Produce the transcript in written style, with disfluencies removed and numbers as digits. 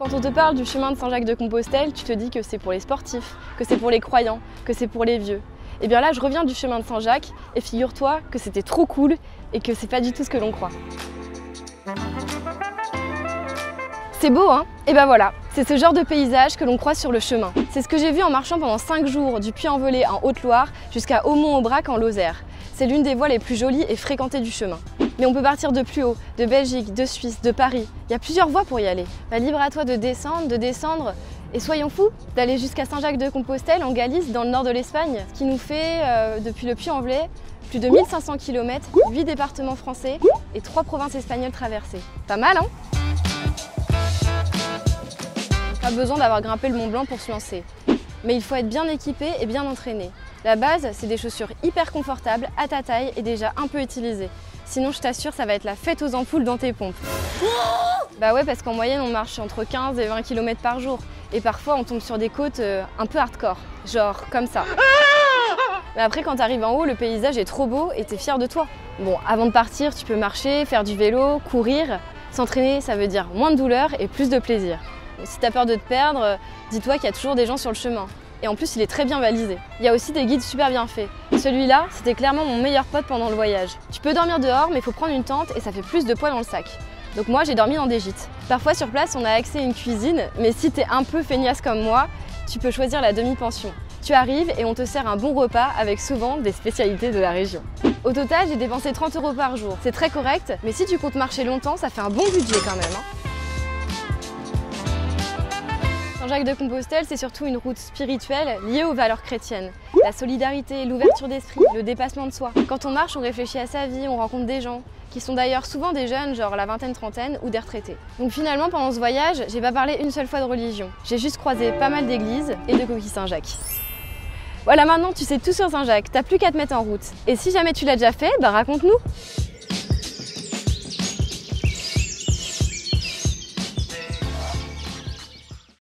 Quand on te parle du chemin de Saint-Jacques-de-Compostelle, tu te dis que c'est pour les sportifs, que c'est pour les croyants, que c'est pour les vieux. Et bien là, je reviens du chemin de Saint-Jacques et figure-toi que c'était trop cool et que c'est pas du tout ce que l'on croit. C'est beau, hein? Et ben voilà, c'est ce genre de paysage que l'on croise sur le chemin. C'est ce que j'ai vu en marchant pendant 5 jours du Puy-en-Velay en Haute-Loire jusqu'à Aumont-Aubrac en Lozère. C'est l'une des voies les plus jolies et fréquentées du chemin. Mais on peut partir de plus haut, de Belgique, de Suisse, de Paris. Il y a plusieurs voies pour y aller. Bah, libre à toi de descendre, et soyons fous, d'aller jusqu'à Saint-Jacques-de-Compostelle en Galice, dans le nord de l'Espagne, ce qui nous fait, depuis le Puy-en-Velay, plus de 1500 km, 8 départements français et 3 provinces espagnoles traversées. Pas mal, hein? Pas besoin d'avoir grimpé le Mont Blanc pour se lancer. Mais il faut être bien équipé et bien entraîné. La base, c'est des chaussures hyper confortables, à ta taille et déjà un peu utilisées. Sinon, je t'assure, ça va être la fête aux ampoules dans tes pompes. Bah ouais, parce qu'en moyenne, on marche entre 15 et 20 km par jour. Et parfois, on tombe sur des côtes un peu hardcore, genre comme ça. Mais après, quand t'arrives en haut, le paysage est trop beau et t'es fier de toi. Bon, avant de partir, tu peux marcher, faire du vélo, courir. S'entraîner, ça veut dire moins de douleur et plus de plaisir. Si t'as peur de te perdre, dis-toi qu'il y a toujours des gens sur le chemin. Et en plus, il est très bien balisé. Il y a aussi des guides super bien faits. Celui-là, c'était clairement mon meilleur pote pendant le voyage. Tu peux dormir dehors, mais il faut prendre une tente et ça fait plus de poids dans le sac. Donc moi, j'ai dormi dans des gîtes. Parfois, sur place, on a accès à une cuisine, mais si t'es un peu feignasse comme moi, tu peux choisir la demi-pension. Tu arrives et on te sert un bon repas avec souvent des spécialités de la région. Au total, j'ai dépensé 30 € par jour. C'est très correct, mais si tu comptes marcher longtemps, ça fait un bon budget quand même, hein. Saint-Jacques-de-Compostelle, c'est surtout une route spirituelle liée aux valeurs chrétiennes. La solidarité, l'ouverture d'esprit, le dépassement de soi. Quand on marche, on réfléchit à sa vie, on rencontre des gens, qui sont d'ailleurs souvent des jeunes, genre la vingtaine-trentaine, ou des retraités. Donc finalement, pendant ce voyage, j'ai pas parlé une seule fois de religion. J'ai juste croisé pas mal d'églises et de coquilles Saint-Jacques. Voilà, maintenant tu sais tout sur Saint-Jacques, t'as plus qu'à te mettre en route. Et si jamais tu l'as déjà fait, bah raconte-nous!